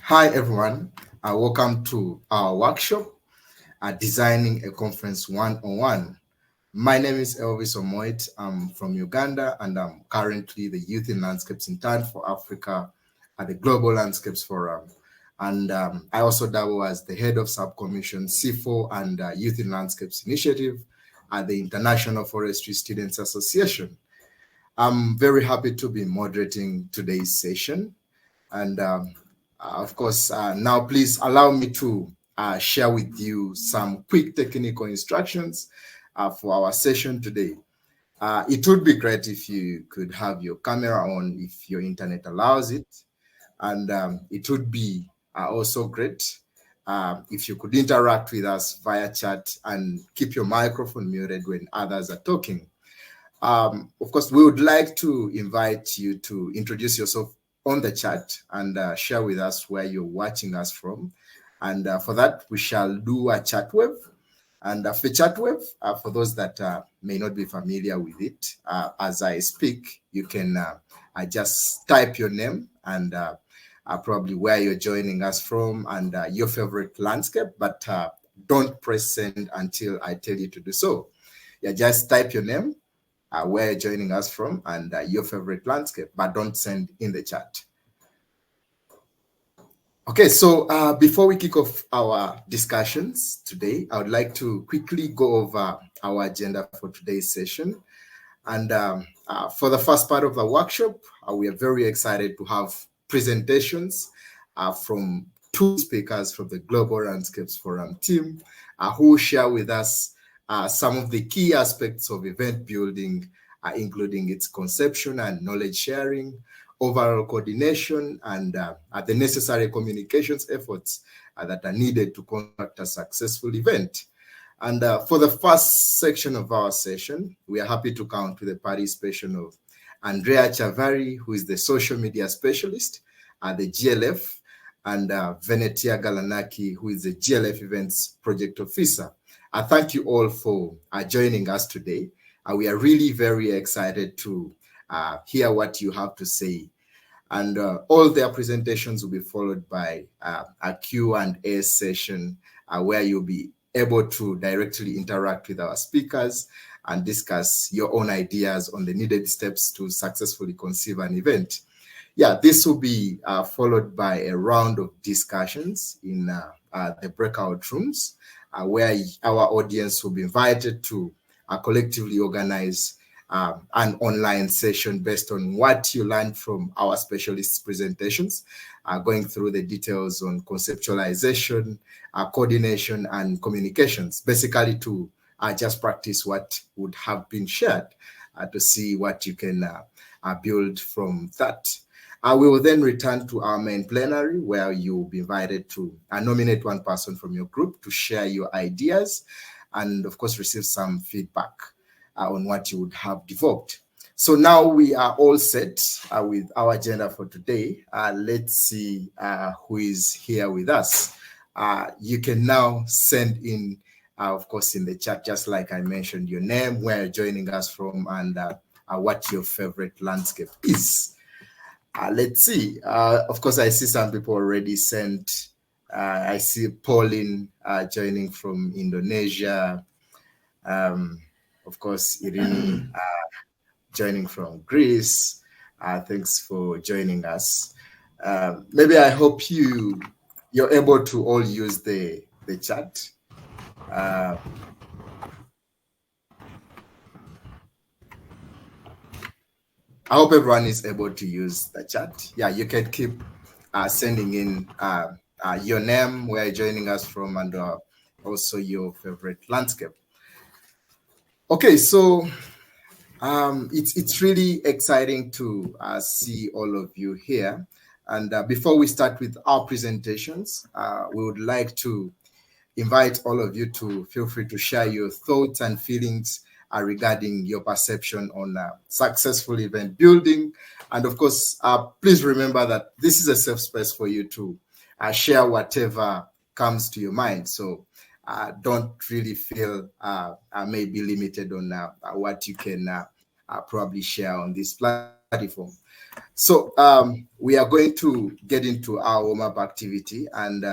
Hi, everyone. Welcome to our workshop, Designing a Conference One-on-One. My name is Elvis Omoit. I'm from Uganda, and I'm currently the Youth in Landscapes intern for Africa at the Global Landscapes Forum. And I also double as the head of subcommission C4 and Youth in Landscapes Initiative at the International Forestry Students Association. I'm very happy to be moderating today's session. And of course, now please allow me to share with you some quick technical instructions for our session today. It would be great if you could have your camera on if your internet allows it. And it would be also great if you could interact with us via chat and keep your microphone muted when others are talking. Of course, we would like to invite you to introduce yourself on the chat and share with us where you're watching us from. And for that, we shall do a chat wave. And for chat wave, for those that may not be familiar with it, as I speak, you can just type your name and probably where you're joining us from and your favorite landscape, but don't press send until I tell you to do so. Yeah, just type your name, where you're joining us from, and your favorite landscape, but don't send in the chat. Okay, so before we kick off our discussions today, I would like to quickly go over our agenda for today's session. And for the first part of the workshop, we are very excited to have presentations from two speakers from the Global Landscapes Forum team who will share with us some of the key aspects of event building, including its conception and knowledge sharing, overall coordination, and the necessary communications efforts that are needed to conduct a successful event. And for the first section of our session, we are happy to count with the participation of Andrea Chavari, who is the social media specialist at the GLF, and Venetia Galanaki, who is the GLF Events Project Officer. Thank you all for joining us today. We are really very excited to hear what you have to say. And all their presentations will be followed by a Q&A session where you'll be able to directly interact with our speakers and discuss your own ideas on the needed steps to successfully conceive an event. Yeah, this will be followed by a round of discussions in the breakout rooms where our audience will be invited to collectively organize an online session based on what you learned from our specialists' presentations, going through the details on conceptualization, coordination, and communications, basically to just practice what would have been shared to see what you can build from that. We will then return to our main plenary where you will be invited to nominate one person from your group to share your ideas and, of course, receive some feedback on what you would have developed. So now we are all set with our agenda for today. Let's see who is here with us. You can now send in, of course, in the chat, just like I mentioned, your name, where you're joining us from, and what your favorite landscape is. Let's see. Of course, I see some people already sent. I see Pauline joining from Indonesia. Of course, Irene joining from Greece. Thanks for joining us. Maybe I hope you're able to all use the chat. I hope everyone is able to use the chat. Yeah, you can keep sending in your name, where you're joining us from, and also your favorite landscape. Okay, so it's really exciting to see all of you here. And before we start with our presentations, we would like to invite all of you to feel free to share your thoughts and feelings regarding your perception on successful event building. And of course, please remember that this is a safe space for you to share whatever comes to your mind. So don't really feel maybe limited on what you can probably share on this platform. platform. So we are going to get into our warm-up activity, and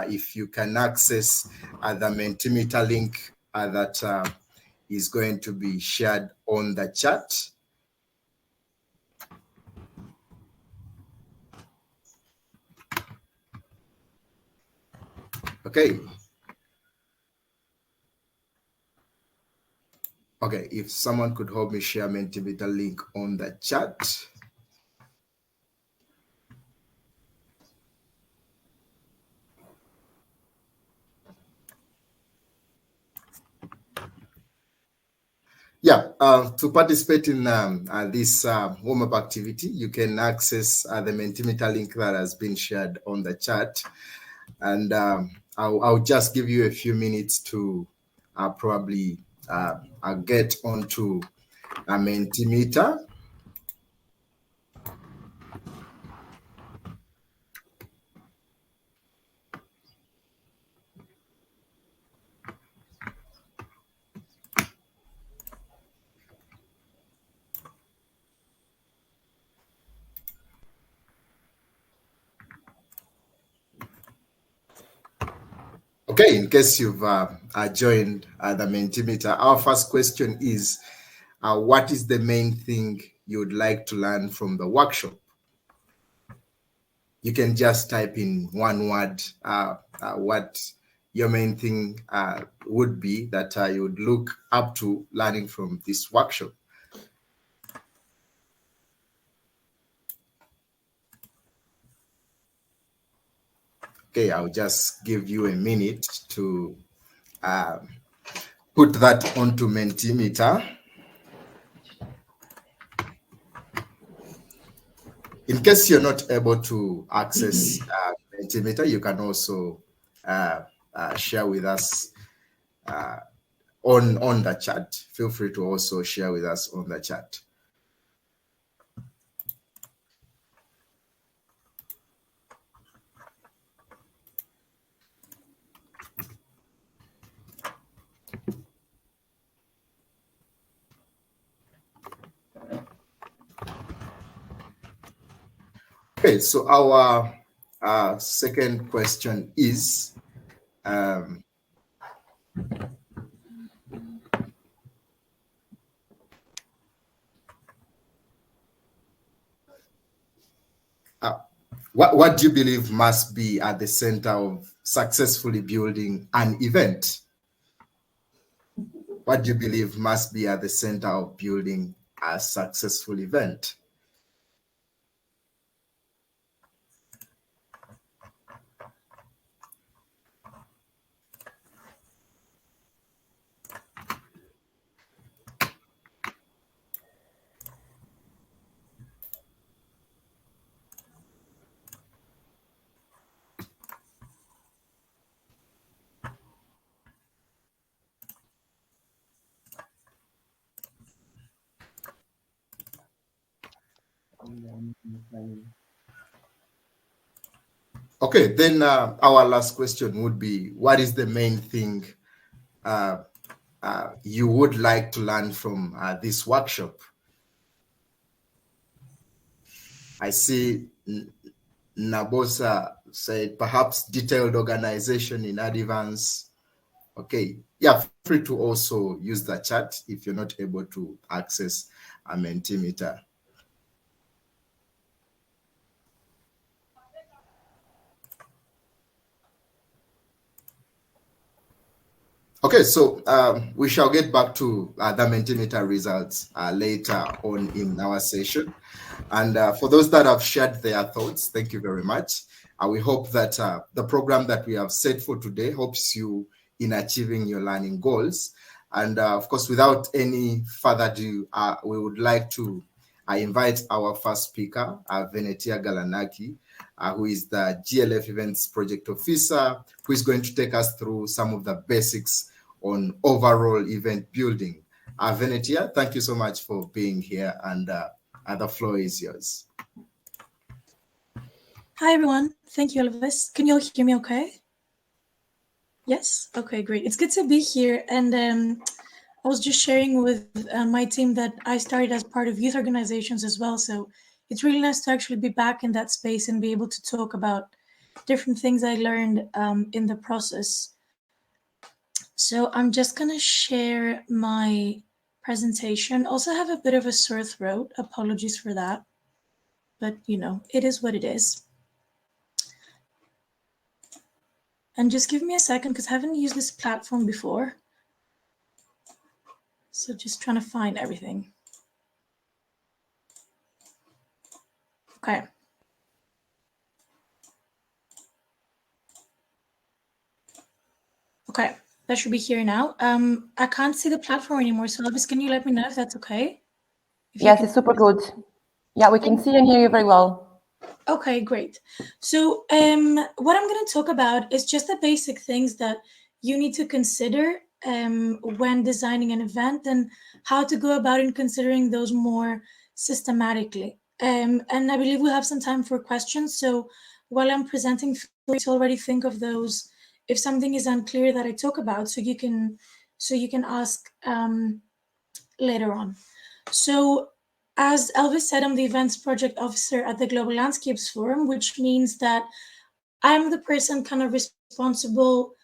if you can access the Mentimeter link that is going to be shared on the chat. Okay. Okay, if someone could help me share Mentimeter link on the chat. Yeah, to participate in this warm-up activity, you can access the Mentimeter link that has been shared on the chat. And I'll just give you a few minutes to probably get onto a Mentimeter. Okay, in case you've joined the Mentimeter, our first question is, what is the main thing you would like to learn from the workshop? You can just type in one word what your main thing would be that you would look up to learning from this workshop. Okay, I'll just give you a minute to put that onto Mentimeter. In case you're not able to access Mentimeter, you can also share with us on the chat. Feel free to also share with us on the chat. Okay, so our second question is, what do you believe must be at the center of successfully building an event? What do you believe must be at the center of building a successful event? Okay, then our last question would be, what is the main thing you would like to learn from this workshop? I see Nabosa said perhaps detailed organization in advance. Okay, yeah, feel free to also use the chat if you're not able to access a Mentimeter. Okay, so we shall get back to the Mentimeter results later on in our session. And for those that have shared their thoughts, thank you very much. We hope that the program that we have set for today helps you in achieving your learning goals. And of course, without any further ado, we would like to invite our first speaker, Venetia Galanaki, who is the GLF Events Project Officer, who is going to take us through some of the basics on overall event building. Venetia, thank you so much for being here, and the floor is yours. Hi, everyone. Thank you, Elvis. Can you all hear me okay? Yes? Okay, great. It's good to be here. And I was just sharing with my team that I started as part of youth organizations as well. So it's really nice to actually be back in that space and be able to talk about different things I learned in the process. So I'm just going to share my presentation. Also have a bit of a sore throat. Apologies for that. But, it is what it is. And just give me a second because I haven't used this platform before. So just trying to find everything. Okay. Okay, that should be here now. I can't see the platform anymore, so Elvis, can you let me know if that's okay? Yes, it's super good. Yeah, we can see and hear you very well. Okay, great. So what I'm going to talk about is just the basic things that you need to consider when designing an event and how to go about in considering those more systematically. And I believe we'll have some time for questions. So while I'm presenting, feel free to already think of those if something is unclear that I talk about, so you can ask later on. So as Elvis said, I'm the events project officer at the Global Landscapes Forum, which means that I'm the person kind of responsible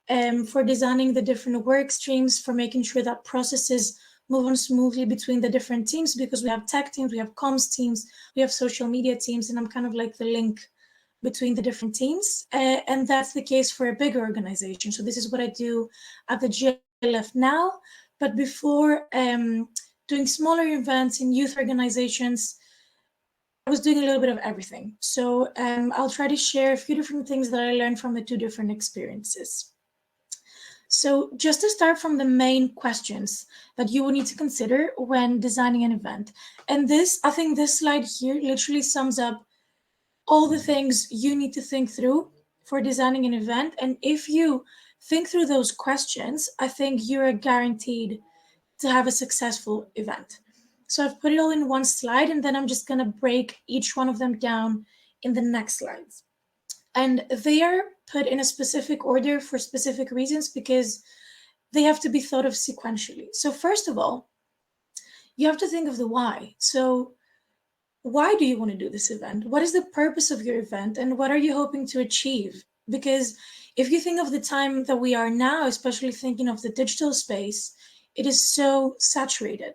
for designing the different work streams, for making sure that processes move on smoothly between the different teams, because we have tech teams, we have comms teams, we have social media teams, and I'm kind of like the link between the different teams. And that's the case for a bigger organization. So this is what I do at the GLF now. But before doing smaller events in youth organizations, I was doing a little bit of everything. So I'll try to share a few different things that I learned from the two different experiences. So just to start from the main questions that you will need to consider when designing an event. And I think this slide here literally sums up all the things you need to think through for designing an event. And if you think through those questions, I think you're guaranteed to have a successful event. So I've put it all in one slide, and then I'm just going to break each one of them down in the next slides. And they are put in a specific order for specific reasons because they have to be thought of sequentially. So first of all, you have to think of the why. So why do you want to do this event? What is the purpose of your event, and what are you hoping to achieve? Because if you think of the time that we are now, especially thinking of the digital space, it is so saturated.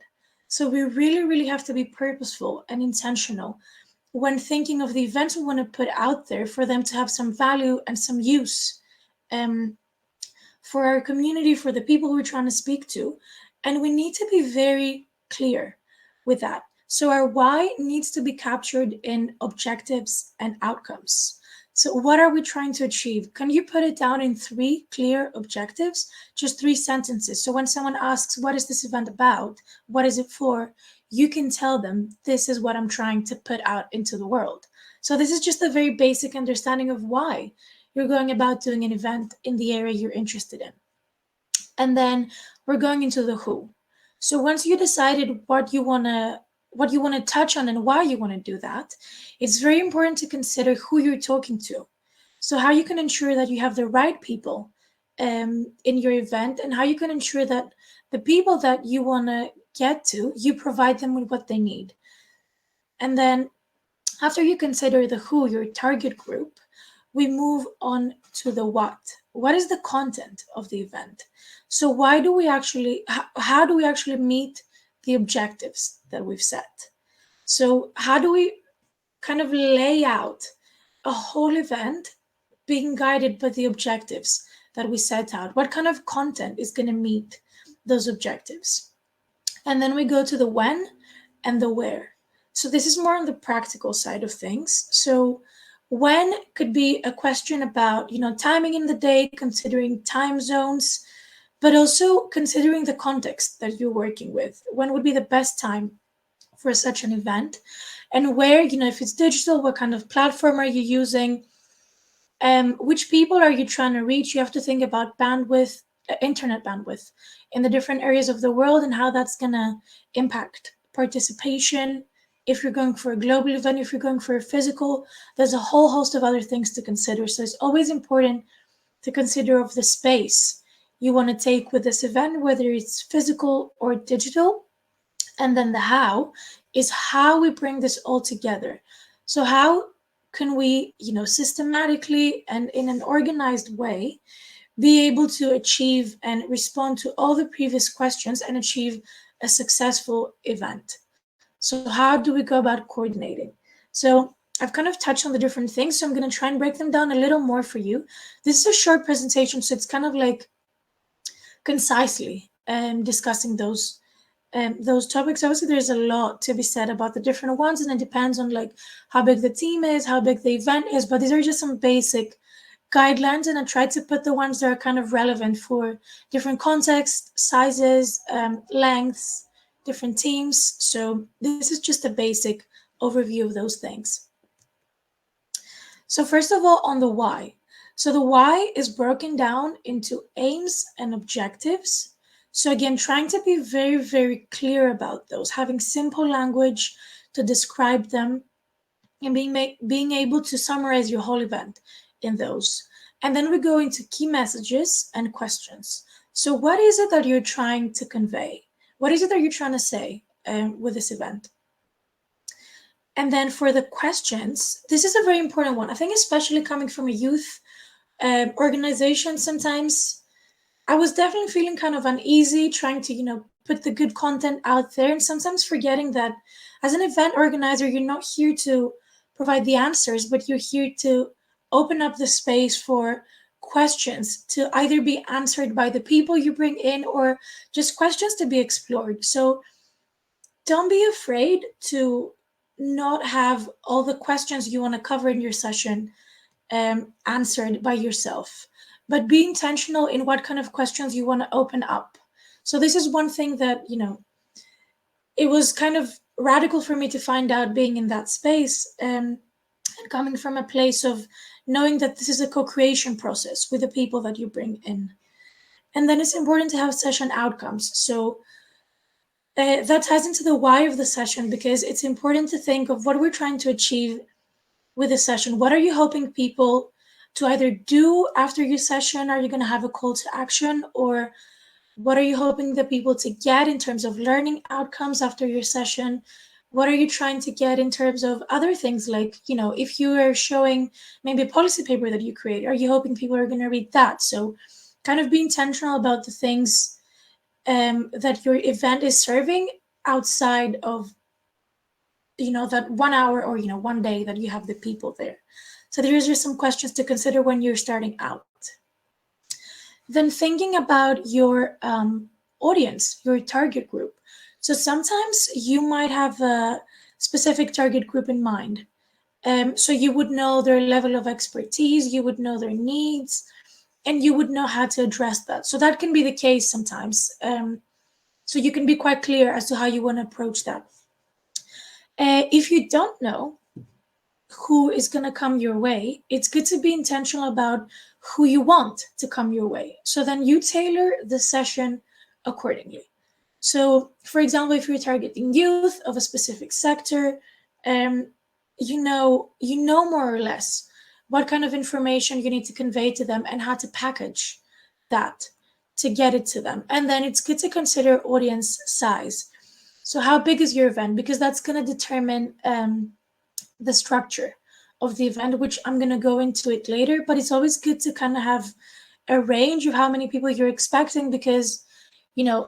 So we really, really have to be purposeful and intentional when thinking of the events we want to put out there for them to have some value and some use for our community, for the people we're trying to speak to. And we need to be very clear with that. So our why needs to be captured in objectives and outcomes. So what are we trying to achieve? Can you put it down in 3 clear objectives? Just 3 sentences. So when someone asks, what is this event about? What is it for? You can tell them, this is what I'm trying to put out into the world. So this is just a very basic understanding of why you're going about doing an event in the area you're interested in. And then we're going into the who. So once you decided what you want to touch on and why you want to do that, it's very important to consider who you're talking to. So how you can ensure that you have the right people in your event, and how you can ensure that the people that you want to get to, you provide them with what they need. And then after you consider the who, your target group, we move on to the what. What is the content of the event? So how do we actually meet the objectives that we've set? So how do we kind of lay out a whole event being guided by the objectives that we set out? What kind of content is going to meet those objectives? And then we go to the when and the where. So this is more on the practical side of things. So when could be a question about, timing in the day, considering time zones, but also considering the context that you're working with. When would be the best time for such an event? And where, if it's digital, what kind of platform are you using? Which people are you trying to reach? You have to think about bandwidth, internet bandwidth in the different areas of the world, and how that's going to impact participation. If you're going for a global event, if you're going for a physical, there's a whole host of other things to consider. So it's always important to consider of the space you want to take with this event, whether it's physical or digital. And then the how is how we bring this all together. So how can we, systematically and in an organized way be able to achieve and respond to all the previous questions and achieve a successful event? So how do we go about coordinating? So I've kind of touched on the different things, so I'm going to try and break them down a little more for you. This is a short presentation, so it's kind of like concisely discussing those topics. Obviously, there's a lot to be said about the different ones, and it depends on like how big the team is, how big the event is. But these are just some basic guidelines, and I tried to put the ones that are kind of relevant for different contexts, sizes, lengths, different teams. So this is just a basic overview of those things. So first of all, on the why. So the why is broken down into aims and objectives. So again, trying to be very, very clear about those, having simple language to describe them, and being able to summarize your whole event in those. And then we go into key messages and questions. So what is it that you're trying to convey? What is it that you're trying to say with this event? And then for the questions, this is a very important one. I think especially coming from a youth organization, sometimes I was definitely feeling kind of uneasy trying to, put the good content out there, and sometimes forgetting that as an event organizer, you're not here to provide the answers, but you're here to open up the space for questions to either be answered by the people you bring in or just questions to be explored. So don't be afraid to not have all the questions you want to cover in your session answered by yourself, but be intentional in what kind of questions you want to open up. So this is one thing that, it was kind of radical for me to find out being in that space, and coming from a place of knowing that this is a co-creation process with the people that you bring in. And then it's important to have session outcomes. So that ties into the why of the session, because it's important to think of what we're trying to achieve with a session. What are you hoping people to either do after your session? Are you going to have a call to action? Or what are you hoping the people to get in terms of learning outcomes after your session? What are you trying to get in terms of other things, like, if you are showing maybe a policy paper that you create, are you hoping people are going to read that? So kind of be intentional about the things that your event is serving outside of that 1 hour or 1 day that you have the people there. So there's just some questions to consider when you're starting out. Then thinking about your audience, your target group. So sometimes you might have a specific target group in mind. So you would know their level of expertise, you would know their needs, and you would know how to address that. So that can be the case sometimes. So you can be quite clear as to how you want to approach that. If you don't know who is going to come your way, it's good to be intentional about who you want to come your way. So then you tailor the session accordingly. So, for example, if you're targeting youth of a specific sector, you know more or less what kind of information you need to convey to them and how to package that to get it to them. And then it's good to consider audience size. So how big is your event? Because that's going to determine the structure of the event, which I'm going to go into it later. But it's always good to kind of have a range of how many people you're expecting, because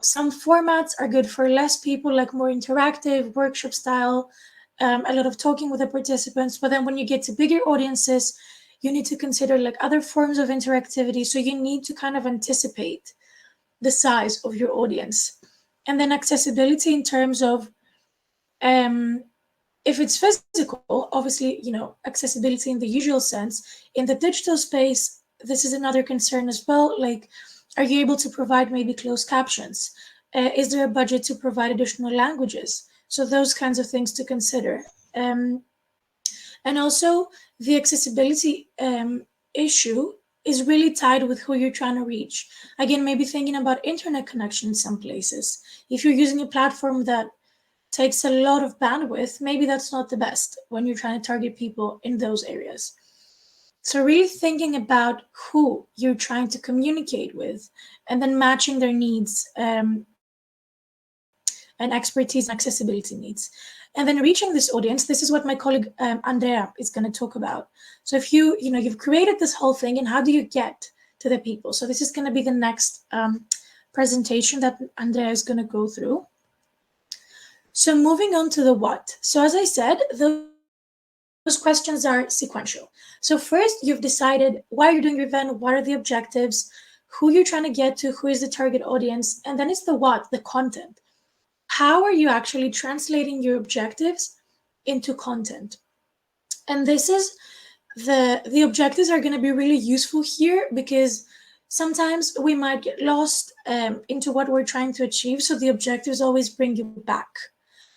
some formats are good for less people, like more interactive, workshop style, a lot of talking with the participants. But then when you get to bigger audiences, you need to consider like other forms of interactivity. So you need to kind of anticipate the size of your audience. And then accessibility in terms of if it's physical, obviously, accessibility in the usual sense. In the digital space, this is another concern as well. Like, are you able to provide maybe closed captions? Is there a budget to provide additional languages? So those kinds of things to consider. And also the accessibility issue is really tied with who you're trying to reach. Again, maybe thinking about internet connection in some places. If you're using a platform that takes a lot of bandwidth, maybe that's not the best when you're trying to target people in those areas. So really thinking about who you're trying to communicate with, and then matching their needs and expertise and accessibility needs. And then reaching this audience, this is what my colleague Andrea is going to talk about. So if you've created this whole thing, and how do you get to the people? So this is going to be the next presentation that Andrea is going to go through. So moving on to the what. So as I said, those questions are sequential. So first, you've decided why you're doing your event, what are the objectives, who you're trying to get to, who is the target audience, and then it's the what, the content. How are you actually translating your objectives into content? And this is the objectives are going to be really useful here, because sometimes we might get lost into what we're trying to achieve. So the objectives always bring you back.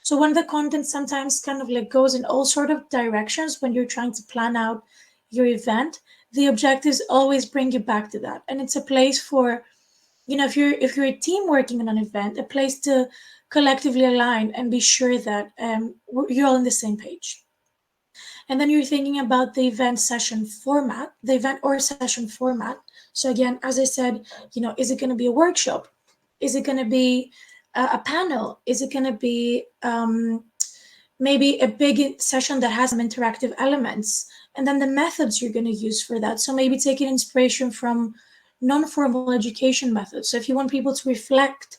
So when the content sometimes kind of like goes in all sort of directions when you're trying to plan out your event, the objectives always bring you back to that. And it's a place for, if you're a team working on an event, a place to collectively align and be sure that you're all on the same page. And then you're thinking about the event or session format. So again, as I said, is it going to be a workshop? Is it going to be a panel? Is it going to be maybe a big session that has some interactive elements? And then the methods you're going to use for that. So maybe taking inspiration from non-formal education methods. So if you want people to reflect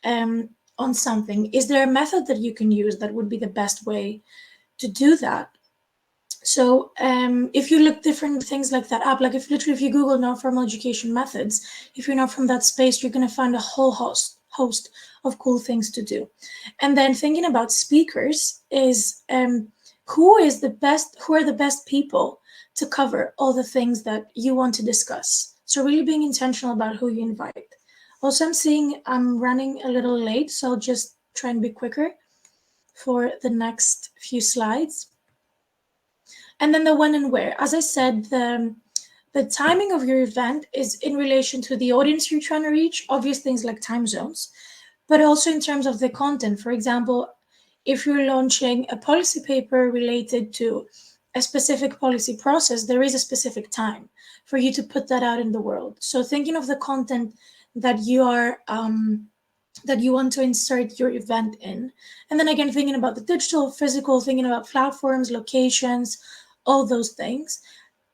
on something, is there a method that you can use that would be the best way to do that? So if you look different things like that up, like if you Google non-formal education methods, if you're not from that space, you're going to find a whole host of cool things to do. And then thinking about speakers is who are the best people to cover all the things that you want to discuss. So really being intentional about who you invite. Also, I'm seeing I'm running a little late, so I'll just try and be quicker for the next few slides. And then the when and where. As I said, the timing of your event is in relation to the audience you're trying to reach, obvious things like time zones, but also in terms of the content. For example, if you're launching a policy paper related to a specific policy process, there is a specific time for you to put that out in the world. So thinking of the content that you are that you want to insert your event in. And then again, thinking about the digital, physical, thinking about platforms, locations, all those things.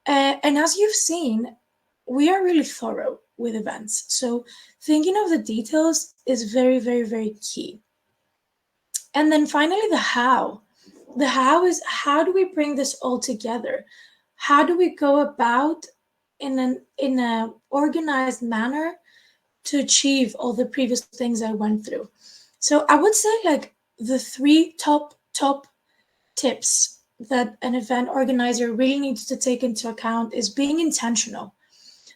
And as you've seen, we are really thorough with events. So thinking of the details is very, very, very key. And then finally, the how. The how is, how do we bring this all together? How do we go about in a organized manner to achieve all the previous things I went through? So I would say like the 3 top tips that an event organizer really needs to take into account is being intentional.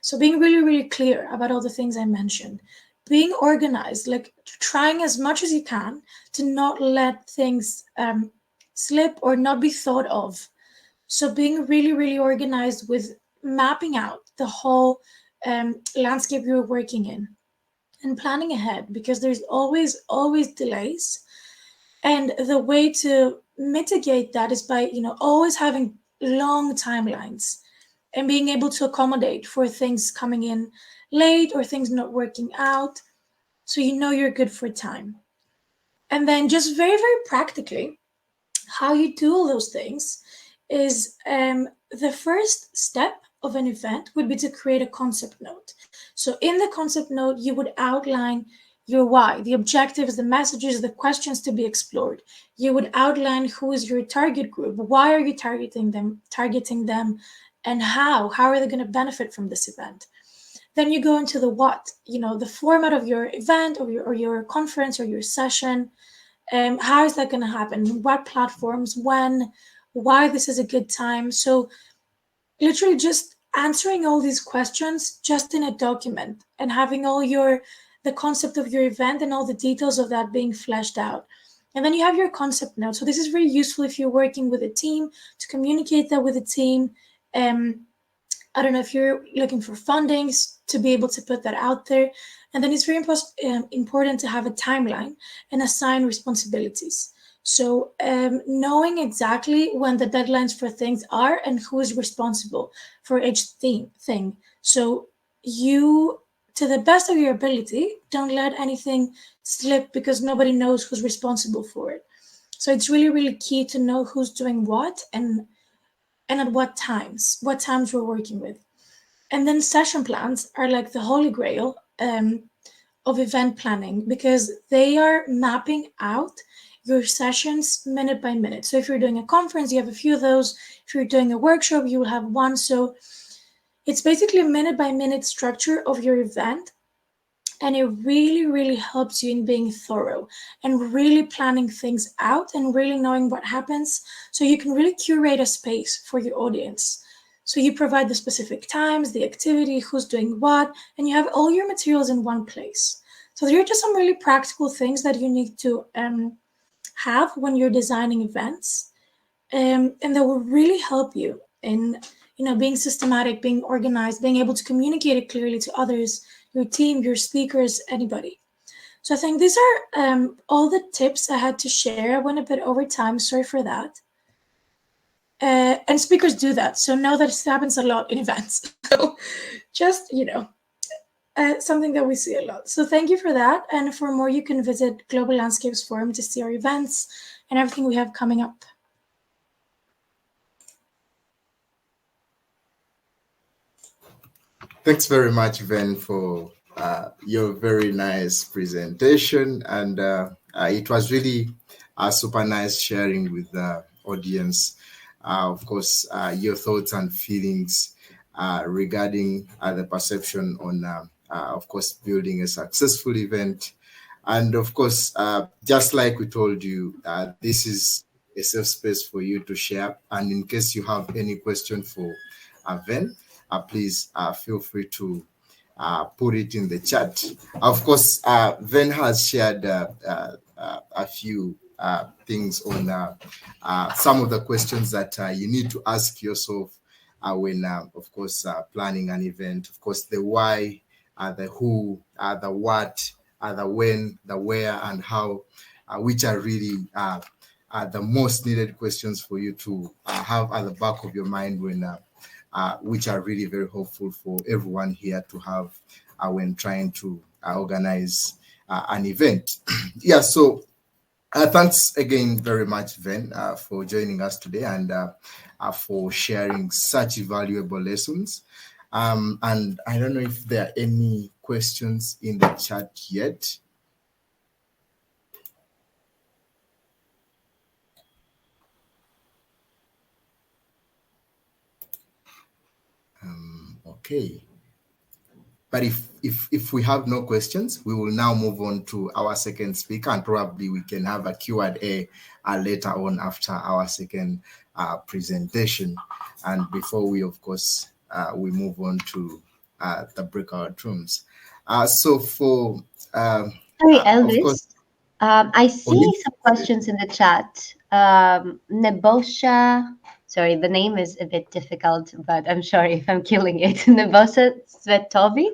So being really, really clear about all the things I mentioned, being organized, like trying as much as you can to not let things slip or not be thought of. So being really, really organized with mapping out the whole landscape you're working in and planning ahead, because there's always delays. And the way to mitigate that is by, always having long timelines and being able to accommodate for things coming in late or things not working out, so you're good for time. And then just very, very practically, how you do all those things is the first step of an event would be to create a concept note. So in the concept note, you would outline your why, the objectives, the messages, the questions to be explored. You would outline who is your target group, why are you targeting them, and how are they going to benefit from this event. Then you go into the what, the format of your event or your conference or your session. How is that going to happen? What platforms, when, why this is a good time. So literally just answering all these questions just in a document and having the concept of your event and all the details of that being fleshed out. And then you have your concept note. So this is very useful if you're working with a team to communicate that with a team. I don't know if you're looking for fundings to be able to put that out there. And then it's very important to have a timeline and assign responsibilities. So knowing exactly when the deadlines for things are and who is responsible for each thing. So you, to the best of your ability, don't let anything slip because nobody knows who's responsible for it. So it's really, really key to know who's doing what and at what times we're working with. And then session plans are like the holy grail of event planning because they are mapping out your sessions minute by minute. So if you're doing a conference, you have a few of those. If you're doing a workshop, you will have one. So it's basically a minute by minute structure of your event. And it really, really helps you in being thorough and really planning things out and really knowing what happens so you can really curate a space for your audience. So you provide the specific times, the activity, who's doing what, and you have all your materials in one place. So there are just some really practical things that you need to have when you're designing events, and that will really help you in being systematic, being organized, being able to communicate it clearly to others, your team, your speakers, anybody. So I think these are all the tips I had to share. I went a bit over time. Sorry for that. And speakers do that. So know that it happens a lot in events. So just, something that we see a lot. So thank you for that. And for more, you can visit Global Landscapes Forum to see our events and everything we have coming up. Thanks very much, Ven, for your very nice presentation. And it was really super nice sharing with the audience, of course, your thoughts and feelings regarding the perception on, of course, building a successful event. And of course, just like we told you, this is a safe space for you to share. And in case you have any question for Ven, please feel free to put it in the chat. Of course, Ven has shared a few things on some of the questions that you need to ask yourself when, of course, planning an event. Of course, the why, the who, the what, the when, the where, and how, which are really the most needed questions for you to have at the back of your mind when which are really very helpful for everyone here to have when trying to organize an event. Yeah, so thanks again very much, Ven, for joining us today and for sharing such valuable lessons. And I don't know if there are any questions in the chat yet. Okay. But if we have no questions, we will now move on to our second speaker, and probably we can have a Q&A later on after our second presentation. And before we, of course, we move on to the breakout rooms. So for sorry, Elvis, of course, I see some questions in the chat. Nebosha, sorry, the name is a bit difficult, but I'm sorry if I'm killing it. Nebosha Svetovic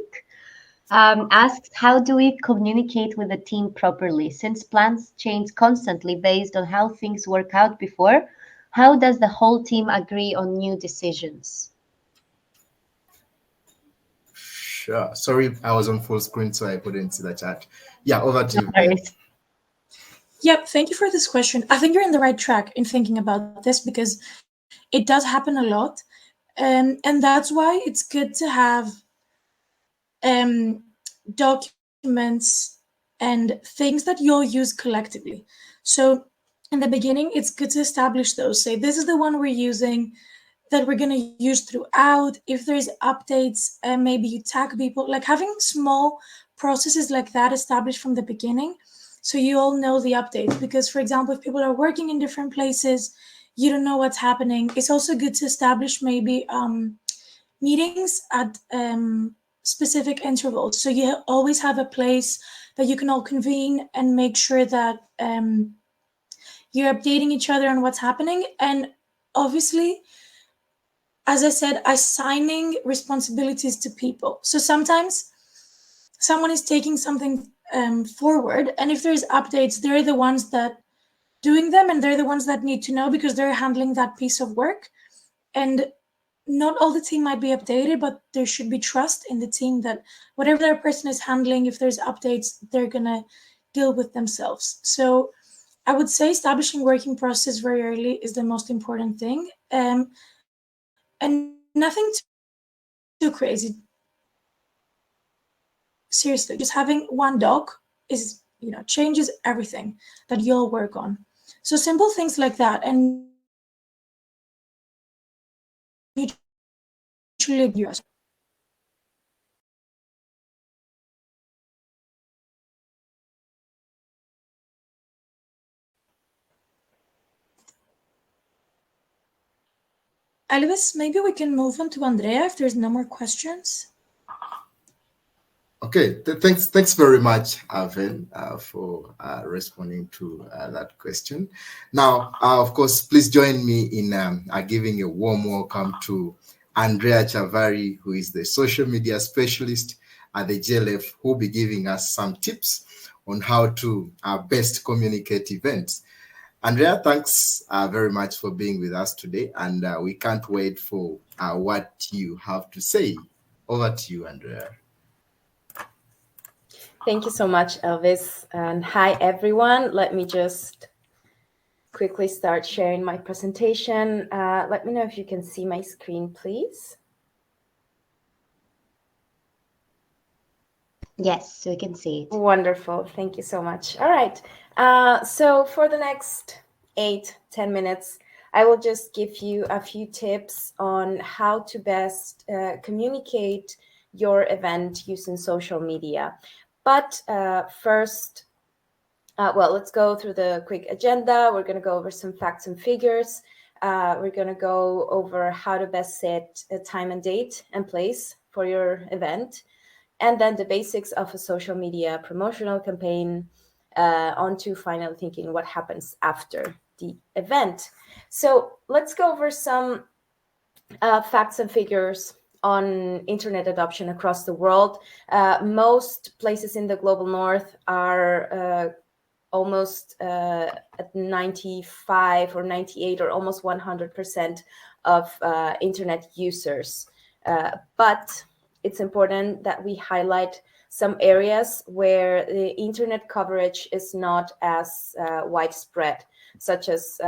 asks, how do we communicate with the team properly? Since plans change constantly based on how things work out before, how does the whole team agree on new decisions? Sure. Sorry, I was on full screen, so I couldn't see the chat. Yeah, over to you. Yep, thank you for this question. I think you're in the right track in thinking about this because it does happen a lot. And that's why it's good to have documents and things that you'll use collectively. So in the beginning, it's good to establish those. Say, this is the one we're using that we're going to use throughout. If there's updates, maybe you tag people, like having small processes like that established from the beginning so you all know the updates. Because, for example, if people are working in different places, you don't know what's happening. It's also good to establish maybe meetings at specific intervals. So you always have a place that you can all convene and make sure that you're updating each other on what's happening. And obviously, as I said, assigning responsibilities to people. So sometimes someone is taking something forward, and if there's updates, they're the ones that doing them, and they're the ones that need to know because they're handling that piece of work. And not all the team might be updated, but there should be trust in the team that whatever that person is handling, if there's updates, they're gonna deal with themselves. So I would say establishing working process very early is the most important thing, and nothing too crazy. Seriously, just having one doc is, changes everything that you'll work on. So simple things like that, and mutually agree. Elvis, maybe we can move on to Andrea if there's no more questions. Okay, thanks very much, Arvin, for responding to that question. Now, of course, please join me in giving a warm welcome to Andrea Chavari, who is the social media specialist at the JLF, who will be giving us some tips on how to best communicate events. Andrea, thanks very much for being with us today, and we can't wait for what you have to say. Over to you, Andrea. Thank you so much, Elvis. And hi, everyone. Let me just quickly start sharing my presentation. Let me know if you can see my screen, please. Yes, we can see it. Wonderful. Thank you so much. All right. So for the next 8-10 minutes, I will just give you a few tips on how to best communicate your event using social media. But first, well, let's go through the quick agenda. We're going to go over some facts and figures. We're going to go over how to best set a time and date and place for your event. And then the basics of a social media promotional campaign, onto finally thinking what happens after the event. So let's go over some facts and figures on internet adoption across the world. Most places in the global north are almost at 95 or 98 or almost 100% of internet users. But it's important that we highlight some areas where the internet coverage is not as widespread, such as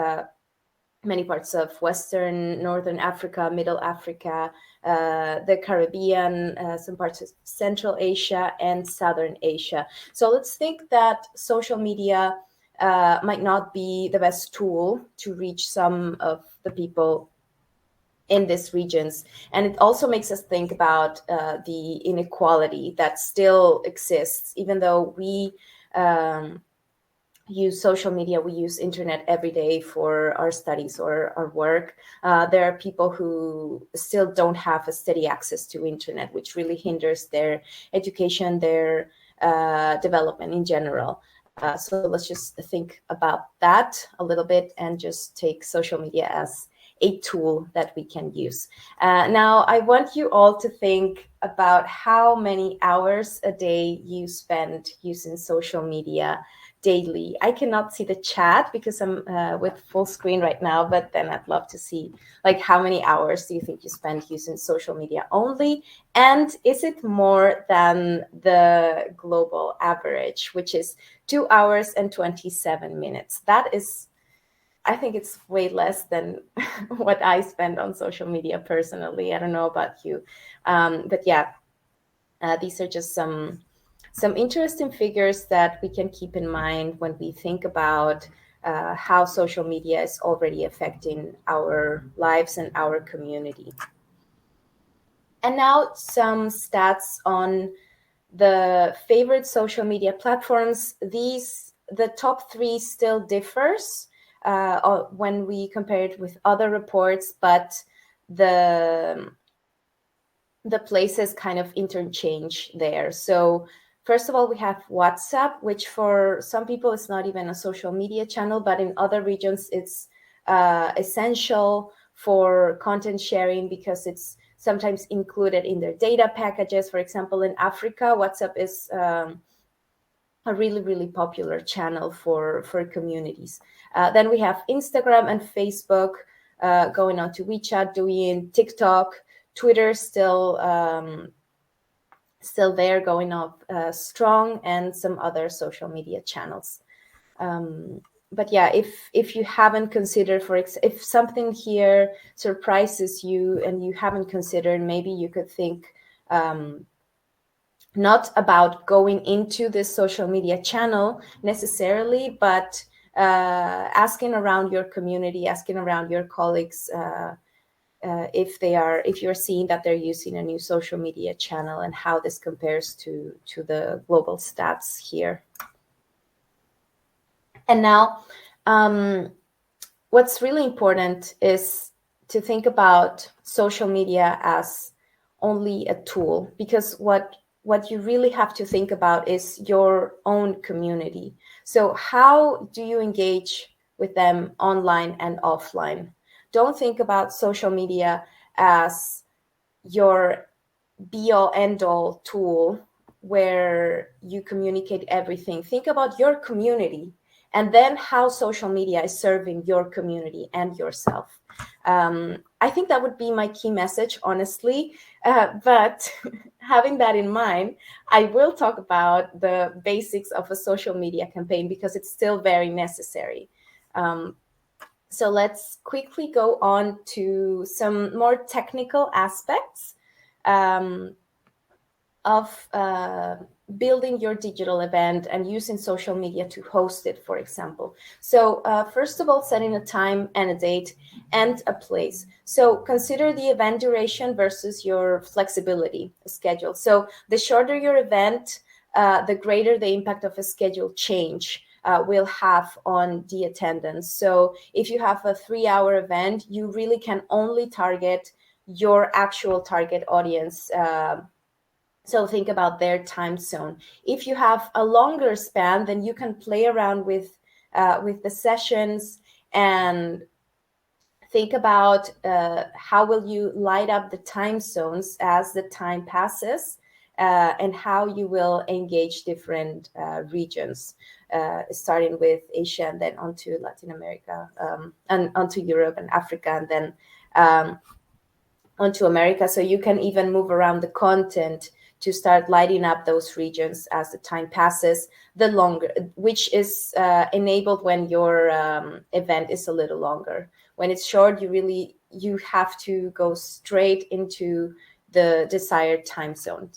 many parts of Western, Northern Africa, Middle Africa, the Caribbean, some parts of Central Asia and Southern Asia. So let's think that social media might not be the best tool to reach some of the people in these regions. And it also makes us think about the inequality that still exists, even though we use social media, we use internet every day for our studies or our work. There are people who still don't have a steady access to internet, which really hinders their education, their development in general. So let's just think about that a little bit and just take social media as a tool that we can use. Now, I want you all to think about how many hours a day you spend using social media daily. I cannot see the chat because I'm with full screen right now, but then I'd love to see, like, how many hours do you think you spend using social media only? And is it more than the global average, which is 2 hours and 27 minutes? That is, I think it's way less than what I spend on social media personally. I don't know about you. But yeah, these are just some interesting figures that we can keep in mind when we think about how social media is already affecting our lives and our community. And now some stats on the favorite social media platforms. The top 3 still differs when we compare it with other reports, but the places kind of interchange there. So first of all, we have WhatsApp, which for some people is not even a social media channel, but in other regions it's essential for content sharing because it's sometimes included in their data packages. For example, in Africa, WhatsApp is a really, really popular channel for communities. Then we have Instagram and Facebook, going on to WeChat, Douyin, TikTok, Twitter still there, going up strong, and some other social media channels. But yeah, if you haven't considered, if something here surprises you and you haven't considered, maybe you could think not about going into this social media channel necessarily, but asking around your community, asking around your colleagues if you're seeing that they're using a new social media channel and how this compares to the global stats here. And now, what's really important is to think about social media as only a tool, because what you really have to think about is your own community. So how do you engage with them online and offline? Don't think about social media as your be-all end-all tool where you communicate everything. Think about your community, and then how social media is serving your community and yourself. I think that would be my key message, honestly. But having that in mind, I will talk about the basics of a social media campaign, because it's still very necessary. So let's quickly go on to some more technical aspects of building your digital event and using social media to host it, for example. So first of all, setting a time and a date and a place. So consider the event duration versus your flexibility schedule. So the shorter your event, the greater the impact of a schedule change will have on the attendance. So if you have a 3-hour event, you really can only target your actual target audience. So think about their time zone. If you have a longer span, then you can play around with the sessions and think about how will you light up the time zones as the time passes, and how you will engage different regions, starting with Asia and then onto Latin America, and onto Europe and Africa, and then onto America. So you can even move around the content to start lighting up those regions as the time passes, the longer, which is enabled when your event is a little longer. When it's short, you have to go straight into the desired time zone.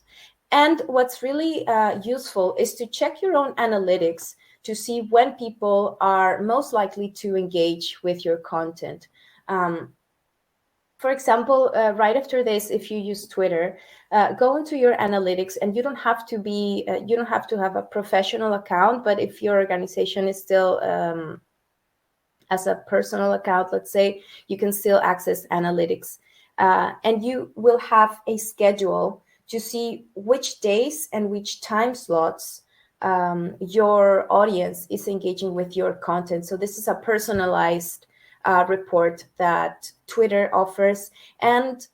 And what's really useful is to check your own analytics to see when people are most likely to engage with your content. For example, right after this, if you use Twitter, go into your analytics, and you don't have to have a professional account, but if your organization is still as a personal account, let's say, you can still access analytics, and you will have a schedule to see which days and which time slots your audience is engaging with your content. So this is a personalized report that Twitter offers, and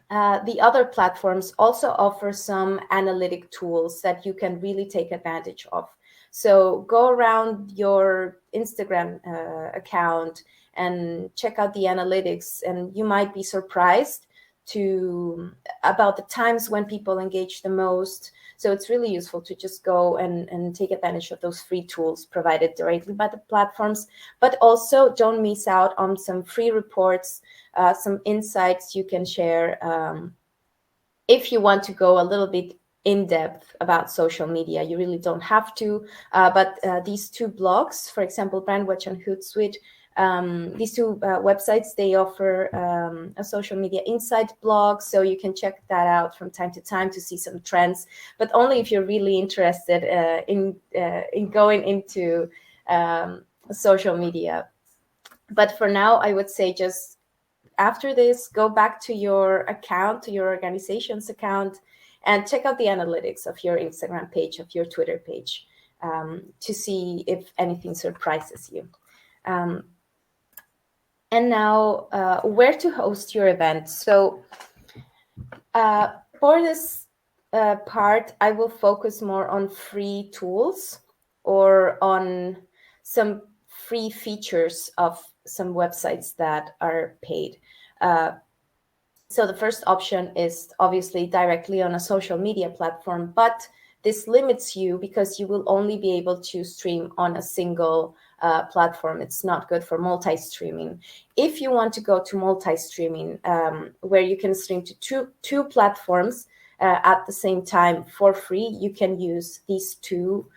the other platforms also offer some analytic tools that you can really take advantage of. So go around your Instagram account and check out the analytics, and you might be surprised about the times when people engage the most. So it's really useful to just go and take advantage of those free tools provided directly by the platforms, but also don't miss out on some free reports, some insights you can share if you want to go a little bit in depth about social media. You really don't have to, but these two blogs, for example, Brandwatch and Hootsuite, these two websites, they offer a social media insight blog, so you can check that out from time to time to see some trends, but only if you're really interested in going into social media. But for now, I would say just after this, go back to your account, to your organization's account, and check out the analytics of your Instagram page, of your Twitter page, to see if anything surprises you. And now, where to host your event. So for this part, I will focus more on free tools or on some free features of some websites that are paid. So the first option is obviously directly on a social media platform, but this limits you because you will only be able to stream on a single platform. It's not good for multi-streaming. If you want to go to multi-streaming, where you can stream to two platforms at the same time for free, you can use these two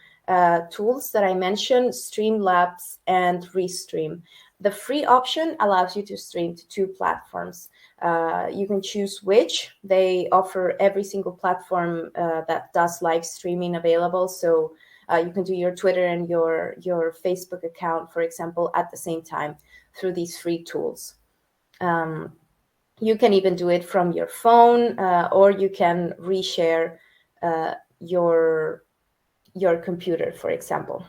tools that I mentioned, Streamlabs and Restream. The free option allows you to stream to two platforms. You can choose which. They offer every single platform that does live streaming available. So you can do your Twitter and your Facebook account, for example, at the same time through these free tools. You can even do it from your phone, or you can reshare your computer, for example.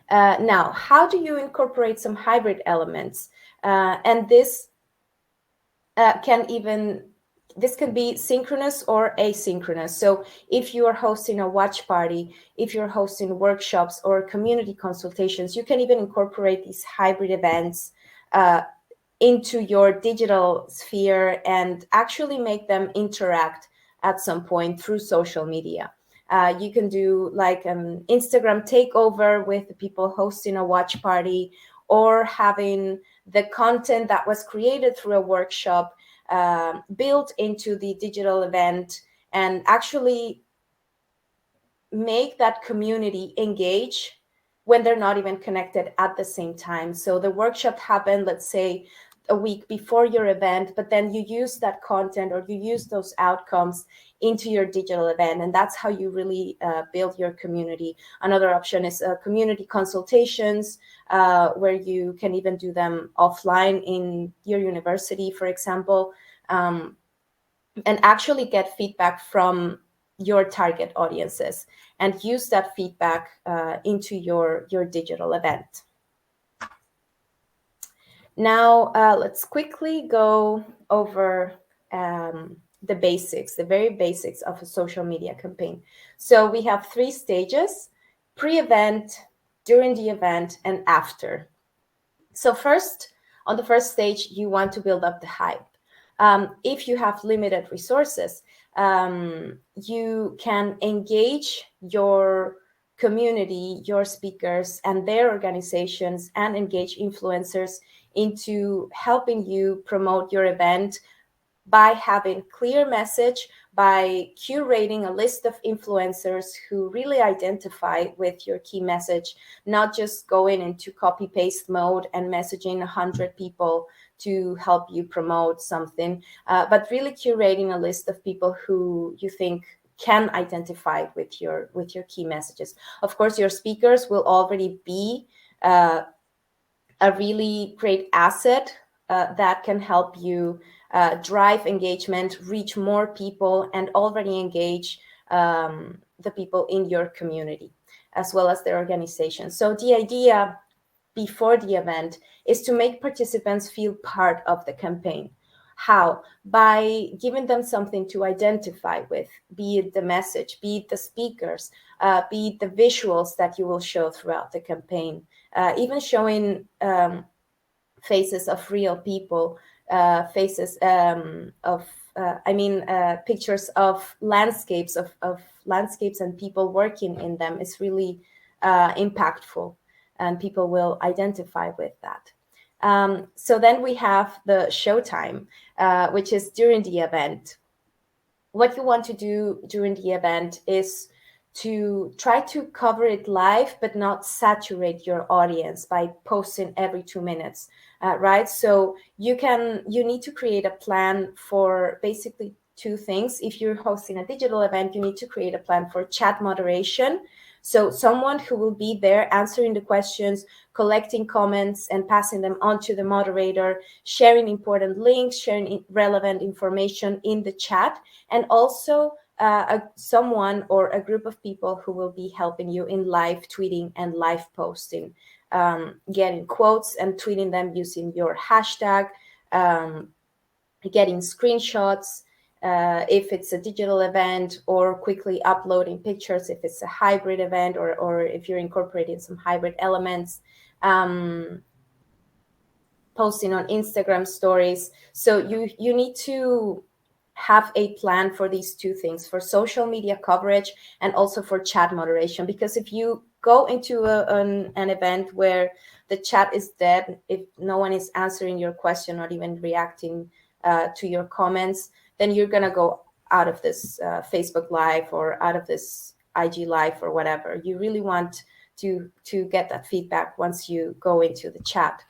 Now, how do you incorporate some hybrid elements? And this this can be synchronous or asynchronous. So if you are hosting a watch party, if you're hosting workshops or community consultations, you can even incorporate these hybrid events into your digital sphere and actually make them interact at some point through social media. You can do like an Instagram takeover with the people hosting a watch party, or having the content that was created through a workshop built into the digital event, and actually make that community engage when they're not even connected at the same time. So the workshop happened, let's say, a week before your event, but then you use that content or you use those outcomes into your digital event, and that's how you really build your community. Another option is community consultations, where you can even do them offline in your university, for example, and actually get feedback from your target audiences and use that feedback into your digital event. Now, let's quickly go over the basics, the very basics of a social media campaign. So we have 3 stages: pre-event, during the event, and after. So first, on the first stage, you want to build up the hype. If you have limited resources, you can engage your community, your speakers, and their organizations, and engage influencers into helping you promote your event by having clear message, by curating a list of influencers who really identify with your key message, not just going into copy-paste mode and messaging 100 people to help you promote something, but really curating a list of people who you think can identify with your key messages. Of course, your speakers will already be a really great asset that can help you drive engagement, reach more people, and already engage the people in your community, as well as their organization. So the idea before the event is to make participants feel part of the campaign. How? By giving them something to identify with, be it the message, be it the speakers, be it the visuals that you will show throughout the campaign, even showing faces of real people, faces of pictures of landscapes and people working in them is really impactful, and people will identify with that. So then we have the showtime, which is during the event. What you want to do during the event is to try to cover it live, but not saturate your audience by posting every 2 minutes, right? So you need to create a plan for basically 2 things. If you're hosting a digital event, you need to create a plan for chat moderation. So someone who will be there answering the questions, collecting comments and passing them on to the moderator, sharing important links, sharing relevant information in the chat, and also someone or a group of people who will be helping you in live tweeting and live posting, getting quotes and tweeting them using your hashtag, getting screenshots, if it's a digital event, or quickly uploading pictures if it's a hybrid event, or if you're incorporating some hybrid elements, posting on Instagram stories. So you need to have a plan for these two things, for social media coverage and also for chat moderation. Because if you go into an event where the chat is dead, if no one is answering your question or even reacting to your comments, then you're going to go out of this Facebook Live or out of this IG Live or whatever. You really want to get that feedback once you go into the chat.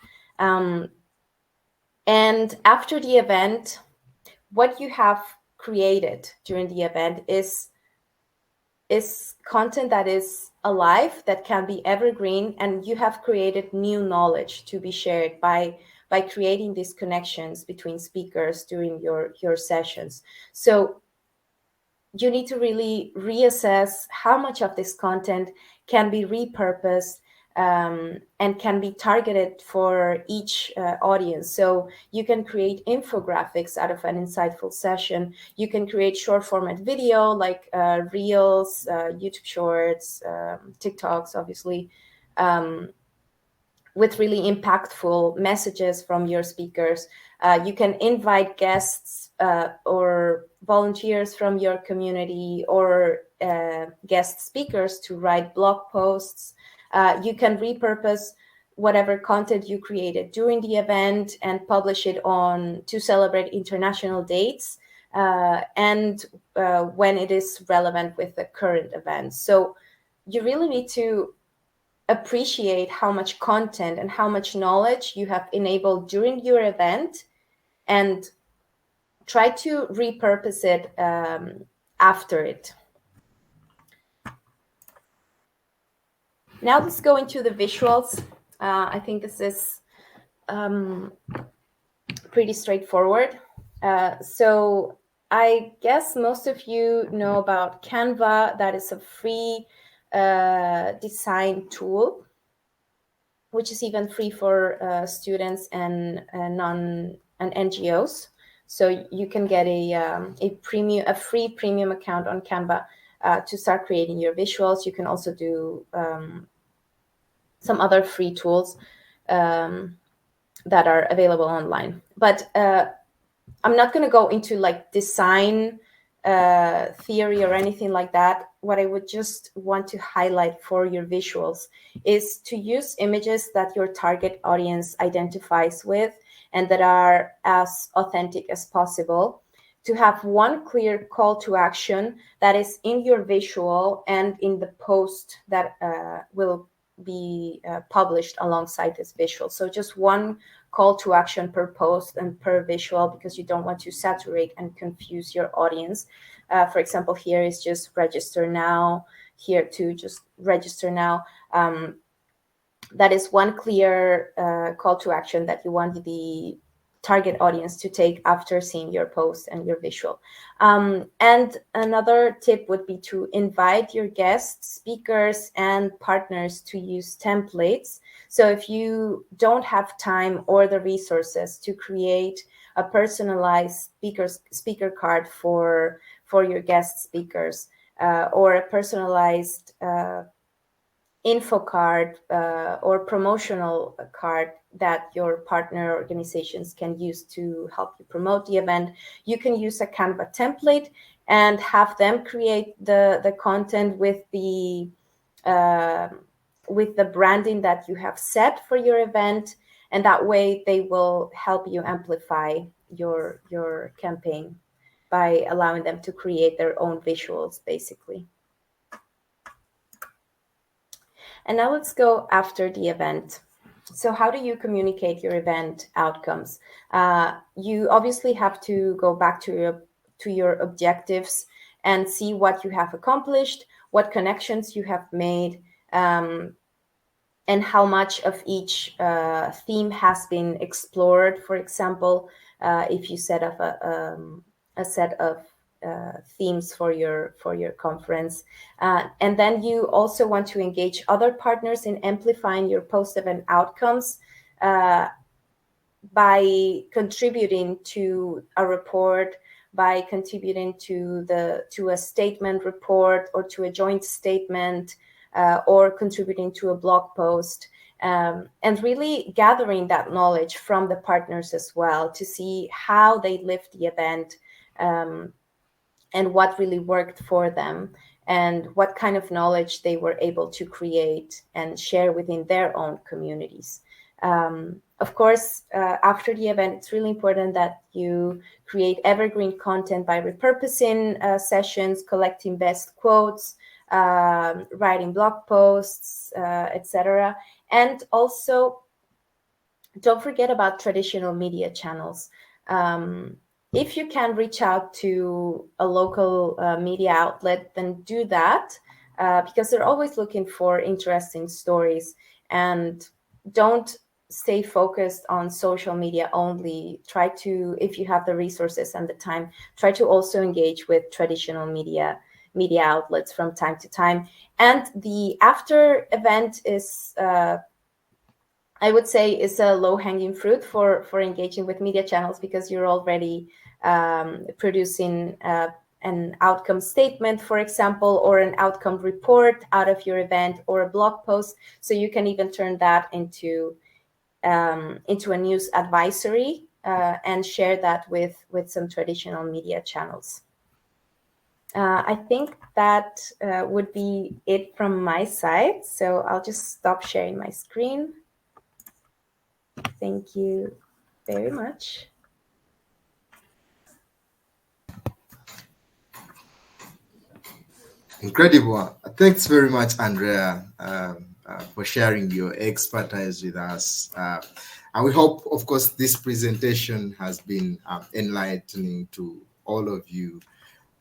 And after the event, what you have created during the event is content that is alive, that can be evergreen, and you have created new knowledge to be shared by creating these connections between speakers during your sessions. So you need to really reassess how much of this content can be repurposed and can be targeted for each audience. So you can create infographics out of an insightful session. You can create short format video like Reels, YouTube Shorts, TikToks, obviously, with really impactful messages from your speakers. You can invite guests or volunteers from your community, or guest speakers to write blog posts. You can repurpose whatever content you created during the event and publish it to celebrate international dates and when it is relevant with the current event. So you really need to appreciate how much content and how much knowledge you have enabled during your event, and try to repurpose it after it. Now let's go into the visuals. I think this is pretty straightforward. So I guess most of you know about Canva. That is a free design tool, which is even free for students and NGOs. So you can get a free premium account on Canva to start creating your visuals. You can also do some other free tools that are available online. But I'm not going to go into like design theory or anything like that. What I would just want to highlight for your visuals is to use images that your target audience identifies with and that are as authentic as possible, to have one clear call to action that is in your visual and in the post that will be published alongside this visual. So just one call to action per post and per visual, because you don't want to saturate and confuse your audience. For example, here is just register now, here too, just register now. That is one clear call to action that you want the target audience to take after seeing your post and your visual. And another tip would be to invite your guests, speakers, and partners to use templates. So if you don't have time or the resources to create a personalized speaker card for your guest speakers, or a personalized info card or promotional card that your partner organizations can use to help you promote the event, you can use a Canva template and have them create the content with the branding that you have set for your event, and that way they will help you amplify your campaign by allowing them to create their own visuals, basically. And now let's go after the event. So how do you communicate your event outcomes? You obviously have to go back to your objectives and see what you have accomplished, what connections you have made, and how much of each theme has been explored. For example, if you set up a set of themes for your conference, and then you also want to engage other partners in amplifying your post-event outcomes by contributing to a report, by contributing to a statement report or to a joint statement, or contributing to a blog post, and really gathering that knowledge from the partners as well to see how they lived the event, and what really worked for them, and what kind of knowledge they were able to create and share within their own communities. Of course, after the event, it's really important that you create evergreen content by repurposing sessions, collecting best quotes, writing blog posts, etc. And also, don't forget about traditional media channels. If you can reach out to a local media outlet, then do that, because they're always looking for interesting stories. And don't stay focused on social media only. Try to, if you have the resources and the time, try to also engage with traditional media outlets from time to time. And the after event is, I would say, is a low-hanging fruit for engaging with media channels, because you're already producing an outcome statement, for example, or an outcome report out of your event, or a blog post. So you can even turn that into a news advisory, and share that with some traditional media channels. I think that would be it from my side. So I'll just stop sharing my screen. Thank you very much. Incredible. Thanks very much, Andrea, for sharing your expertise with us. And we hope, of course, this presentation has been enlightening to all of you.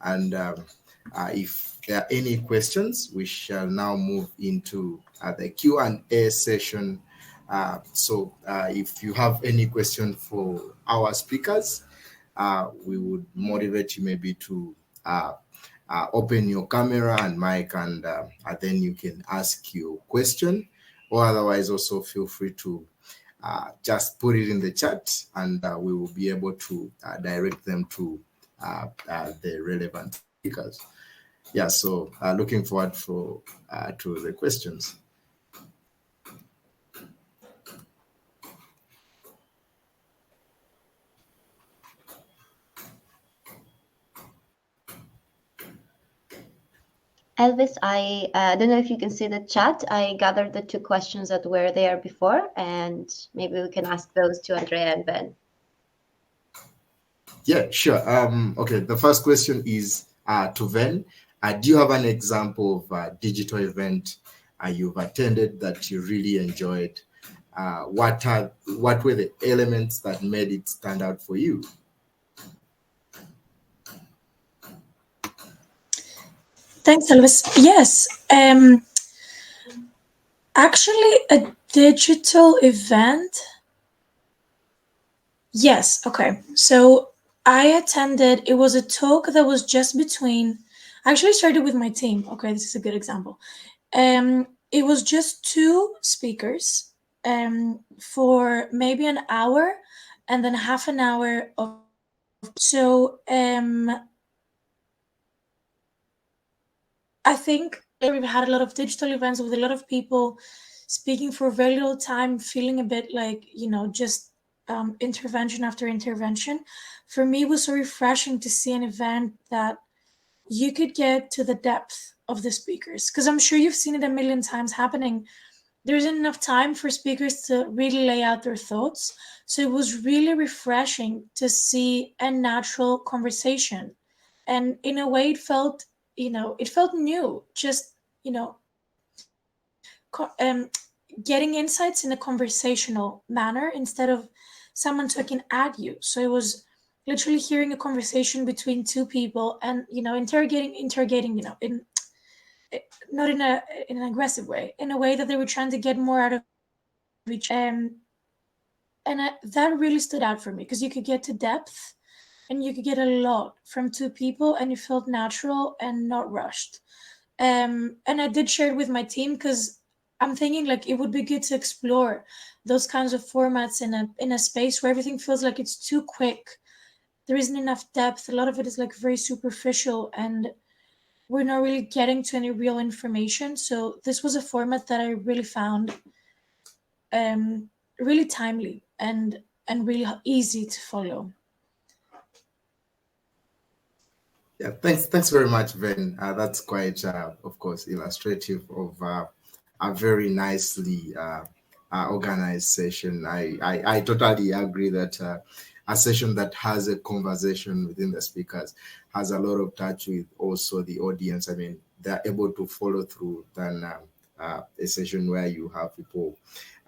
And if there are any questions, we shall now move into the Q&A session. So if you have any question for our speakers, we would motivate you maybe to open your camera and mic, and then you can ask your question, or otherwise also feel free to just put it in the chat, and we will be able to direct them to the relevant speakers. Yeah, so looking forward to the questions. Elvis, I don't know if you can see the chat. I gathered the two questions that were there before, and maybe we can ask those to Andrea and Ben. Yeah, sure. Okay, the first question is to Ben. Do you have an example of a digital event you've attended that you really enjoyed? What were the elements that made it stand out for you? Thanks, Elvis. Yes. Actually, a digital event. Yes. Okay. So I attended, it was a talk that was just between, I actually started with my team. Okay, this is a good example. It was just two speakers for maybe an hour, and then half an hour of, so I think we've had a lot of digital events with a lot of people speaking for very little time, feeling a bit like, just intervention after intervention. For me, it was so refreshing to see an event that you could get to the depth of the speakers, because I'm sure you've seen it a million times happening. There isn't enough time for speakers to really lay out their thoughts. So it was really refreshing to see a natural conversation. And in a way, it felt new, just, getting insights in a conversational manner instead of someone talking at you. So it was literally hearing a conversation between two people, and interrogating, in not in an aggressive way, in a way that they were trying to get more out of each. That really stood out for me, because you could get to depth, and you could get a lot from two people, and it felt natural and not rushed. And I did share it with my team, because I'm thinking like it would be good to explore those kinds of formats in a space where everything feels like it's too quick, there isn't enough depth. A lot of it is like very superficial, and we're not really getting to any real information. So this was a format that I really found really timely and really easy to follow. Yeah, thanks very much, Ben. That's quite, of course, illustrative of a very nicely organized session. I totally agree that a session that has a conversation within the speakers has a lot of touch with also the audience. I mean, they're able to follow through than a session where you have people,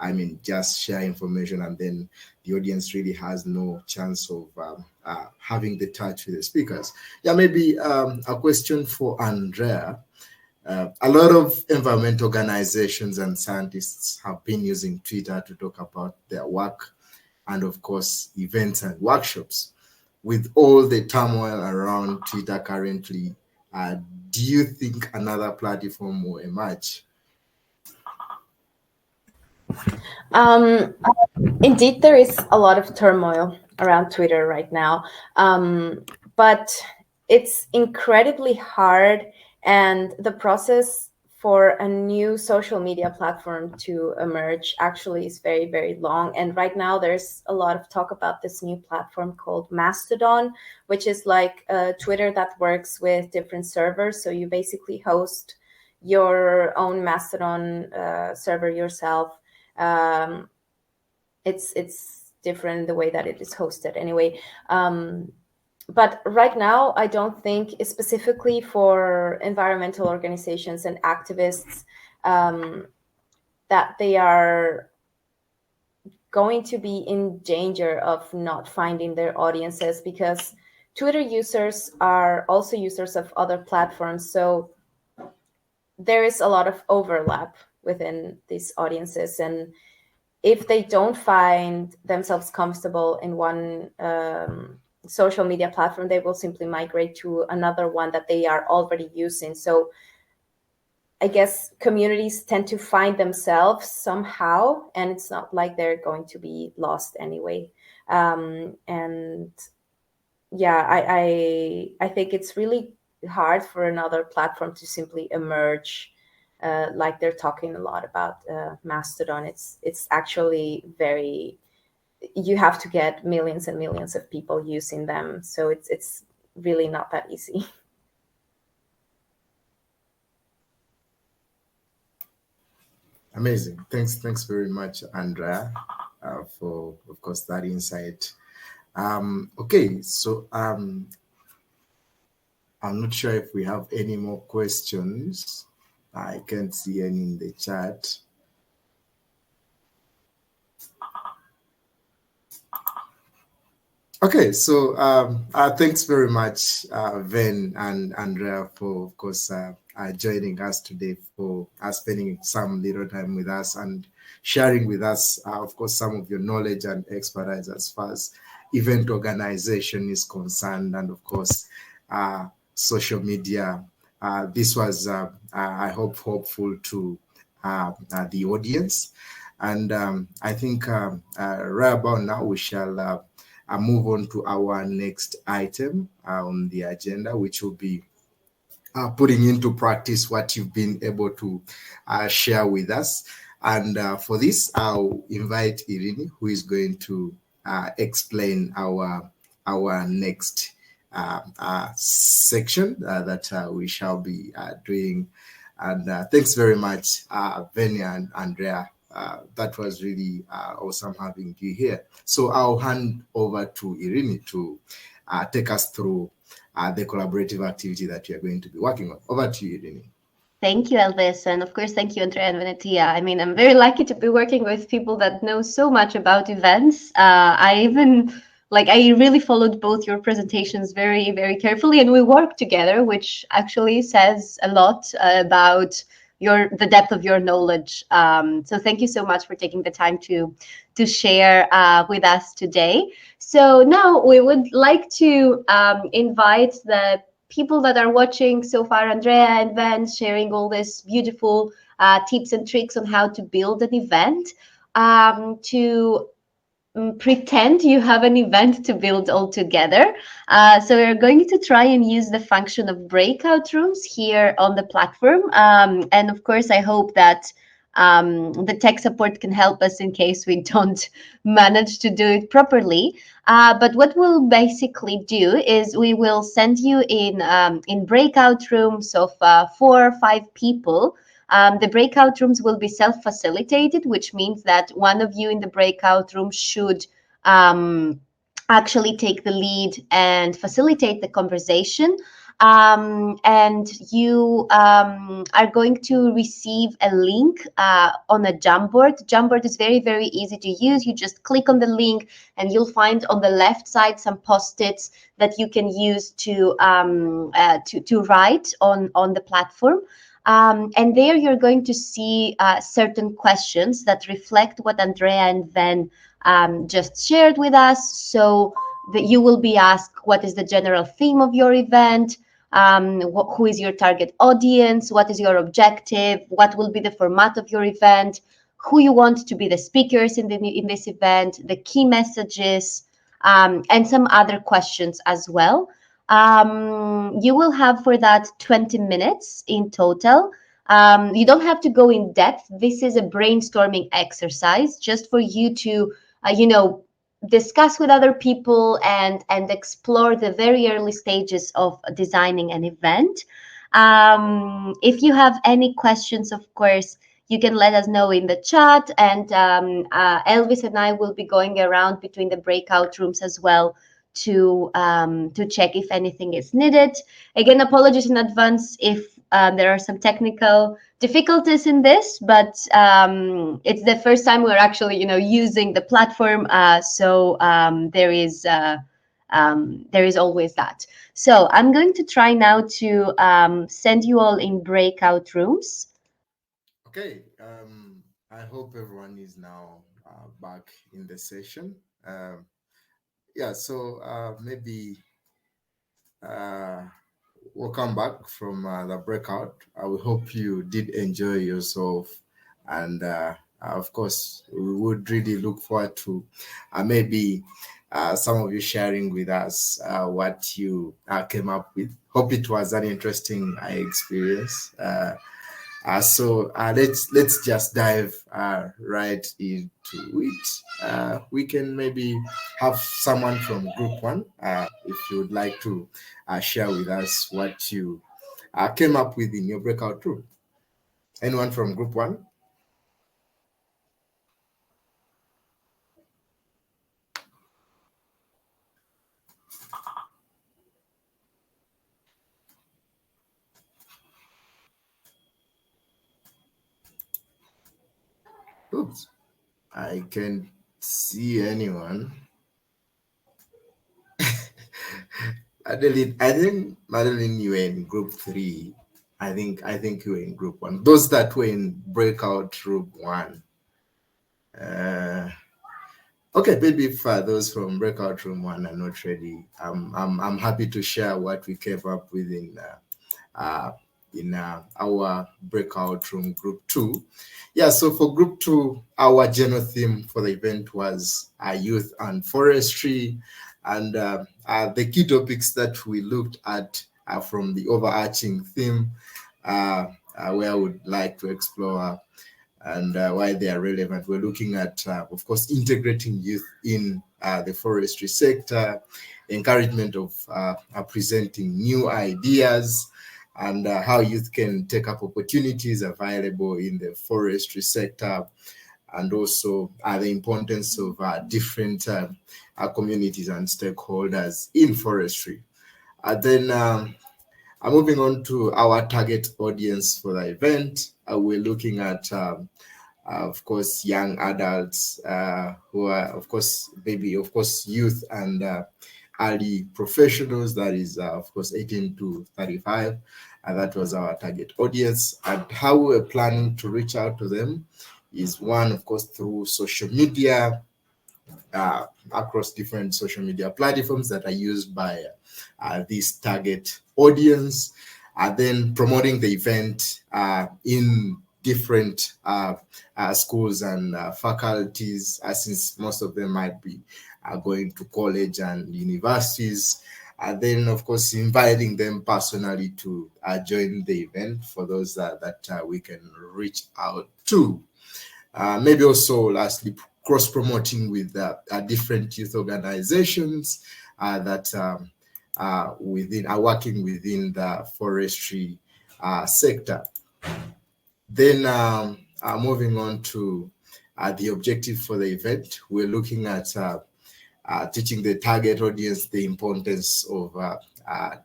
I mean, just share information and then the audience really has no chance of having the touch with the speakers. Yeah, maybe a question for Andrea. A lot of environmental organizations and scientists have been using Twitter to talk about their work and, of course, events and workshops. With all the turmoil around Twitter currently, do you think another platform will emerge? Indeed, there is a lot of turmoil around Twitter right now, but it's incredibly hard, and the process for a new social media platform to emerge actually is very, very long. And right now there's a lot of talk about this new platform called Mastodon, which is like Twitter that works with different servers. So you basically host your own Mastodon server yourself. It's different the way that it is hosted anyway. But right now, I don't think, specifically for environmental organizations and activists, that they are going to be in danger of not finding their audiences, because Twitter users are also users of other platforms. So there is a lot of overlap within these audiences. And if they don't find themselves comfortable in one social media platform, they will simply migrate to another one that they are already using. So I guess communities tend to find themselves somehow, and it's not like they're going to be lost anyway. And yeah, I think it's really hard for another platform to simply emerge. Like they're talking a lot about Mastodon. It's actually very, you have to get millions and millions of people using them. So it's really not that easy. Amazing. Thanks very much, Andrea, for, of course, that insight. Okay, so I'm not sure if we have any more questions. I can't see any in the chat. Okay, so thanks very much, Ven and Andrea, for, of course, joining us today, for spending some little time with us and sharing with us, of course, some of your knowledge and expertise as far as event organization is concerned, and, of course, social media. This was, I hope, hopeful to the audience. And I think right about now we shall move on to our next item on the agenda, which will be putting into practice what you've been able to share with us. And for this, I'll invite Irini, who is going to explain our next section that we shall be doing. And thanks very much, Venia and Andrea. That was really awesome having you here. So I'll hand over to Irini to take us through the collaborative activity that you're going to be working on. Over to you, Irini. Thank you, Elvis. And of course, thank you, Andrea and Venetia. I mean, I'm very lucky to be working with people that know so much about events. I really followed both your presentations very, very carefully, and we worked together, which actually says a lot about the depth of your knowledge. So thank you so much for taking the time to share with us today. So now we would like to invite the people that are watching so far, Andrea and Van, sharing all this beautiful tips and tricks on how to build an event, to pretend you have an event to build all together. So we're going to try and use the function of breakout rooms here on the platform. And of course, I hope that the tech support can help us in case we don't manage to do it properly. But what we'll basically do is we will send you in breakout rooms of 4 or 5 people. The breakout rooms will be self-facilitated, which means that one of you in the breakout room should actually take the lead and facilitate the conversation. And you are going to receive a link on a Jamboard. Jamboard is very, very easy to use. You just click on the link and you'll find on the left side some post-its that you can use to write on the platform. And there you're going to see certain questions that reflect what Andrea and Ven just shared with us. So that you will be asked, what is the general theme of your event? Who is your target audience? What is your objective? What will be the format of your event? Who you want to be the speakers in this event? The key messages, and some other questions as well. You will have for that 20 minutes in total. You don't have to go in depth. This is a brainstorming exercise just for you to, discuss with other people and explore the very early stages of designing an event. If you have any questions, of course, you can let us know in the chat, and Elvis and I will be going around between the breakout rooms as well to check if anything is needed. Again, apologies in advance if there are some technical difficulties in this, but it's the first time we're actually, using the platform. So there is always that. So I'm going to try now to send you all in breakout rooms. Okay. I hope everyone is now back in the session. Yeah. So maybe we'll come back from the breakout. We hope you did enjoy yourself, and of course, we would really look forward to maybe some of you sharing with us what you came up with. Hope it was an interesting experience. So let's just dive right into it. We can maybe have someone from group 1 if you would like to share with us what you came up with in your breakout room. Anyone from group 1? Oops, I can't see anyone. Madeline, I think Madeline, you were in group 3. I think you were in group 1. Those that were in breakout room 1. Okay, maybe if those from breakout room 1 are not ready, I'm happy to share what we came up with in our breakout room group 2. Yeah, so for group 2, our general theme for the event was youth and forestry, and the key topics that we looked at from the overarching theme, where I would like to explore and why they are relevant. We're looking at, of course, integrating youth in the forestry sector, encouragement of presenting new ideas, and how youth can take up opportunities available in the forestry sector, and also the importance of different communities and stakeholders in forestry. Then moving on to our target audience for the event, we're looking at, of course, young adults who are, of course, youth and early professionals, that is, of course, 18 to 35. And that was our target audience. And how we're planning to reach out to them is, one, of course, through social media, across different social media platforms that are used by this target audience, then promoting the event in different schools and faculties, since most of them might be going to college and universities. Then, of course, inviting them personally to join the event for those that we can reach out to. Maybe also, lastly, cross-promoting with different youth organizations that are working within the forestry sector. Then moving on to the objective for the event, we're looking at teaching the target audience the importance of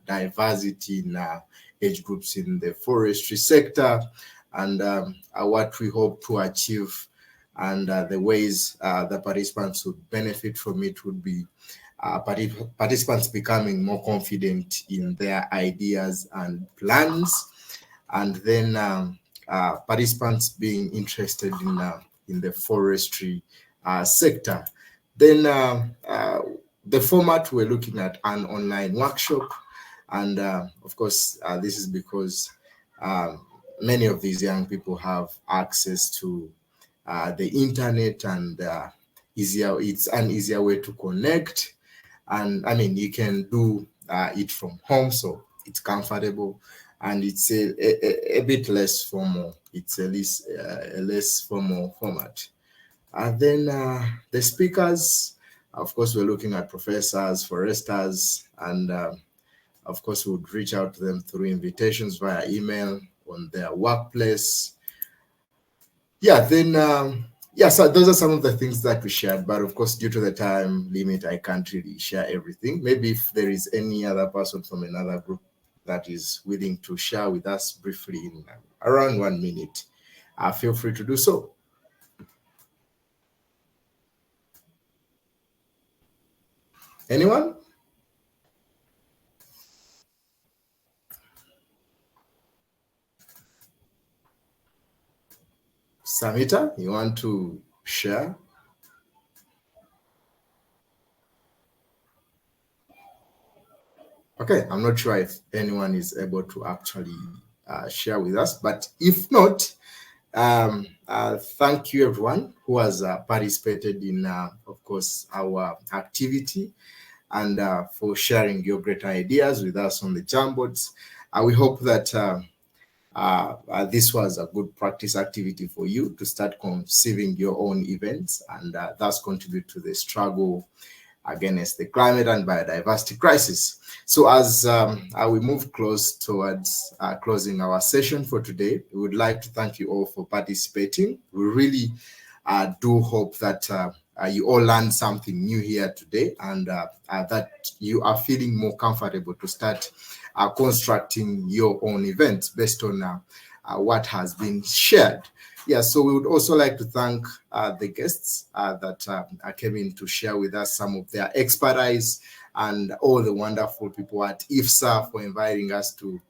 diversity in age groups in the forestry sector, and what we hope to achieve, and the ways the participants would benefit from it would be participants becoming more confident in their ideas and plans, and then participants being interested in the forestry sector. Then the format, we're looking at an online workshop, and of course this is because many of these young people have access to the internet, and it's an easier way to connect. And I mean, you can do it from home, so it's comfortable, and it's a bit less formal. It's a less formal format. And then the speakers, of course, we're looking at professors, foresters, and of course, we would reach out to them through invitations via email on their workplace. Yeah, then, yeah, so those are some of the things that we shared, but of course, due to the time limit, I can't really share everything. Maybe if there is any other person from another group that is willing to share with us briefly in around 1 minute, feel free to do so. Anyone? Samita, you want to share? Okay, I'm not sure if anyone is able to actually share with us, but if not, thank you everyone who has participated in, of course, our activity, and for sharing your great ideas with us on the Jamboards. We hope that this was a good practice activity for you to start conceiving your own events, and thus contribute to the struggle against the climate and biodiversity crisis. So as we move close towards closing our session for today, we would like to thank you all for participating. We really do hope that you all learned something new here today, and that you are feeling more comfortable to start constructing your own events based on what has been shared. Yeah, so we would also like to thank the guests that came in to share with us some of their expertise, and all the wonderful people at IFSA for inviting us to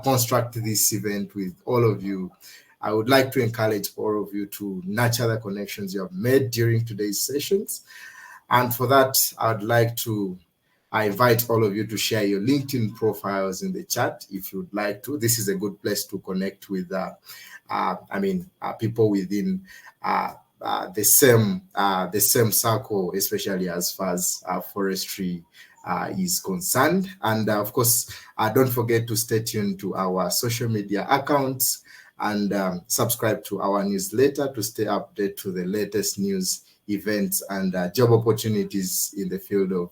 construct this event with all of you. I would like to encourage all of you to nurture the connections you have made during today's sessions. And for that, I would like to invite all of you to share your LinkedIn profiles in the chat if you'd like to. This is a good place to connect with people within the same circle, especially as far as forestry is concerned. And of course, don't forget to stay tuned to our social media accounts, and subscribe to our newsletter to stay updated to the latest news, events, and job opportunities in the field of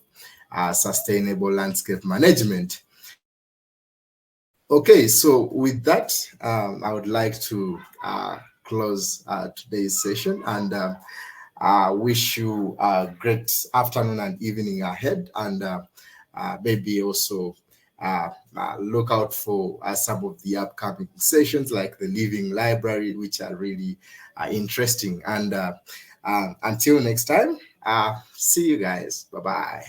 sustainable landscape management. Okay, so with that, I would like to close today's session, and wish you a great afternoon and evening ahead, and maybe also look out for some of the upcoming sessions like the Living Library, which are really interesting. And until next time, see you guys. Bye-bye.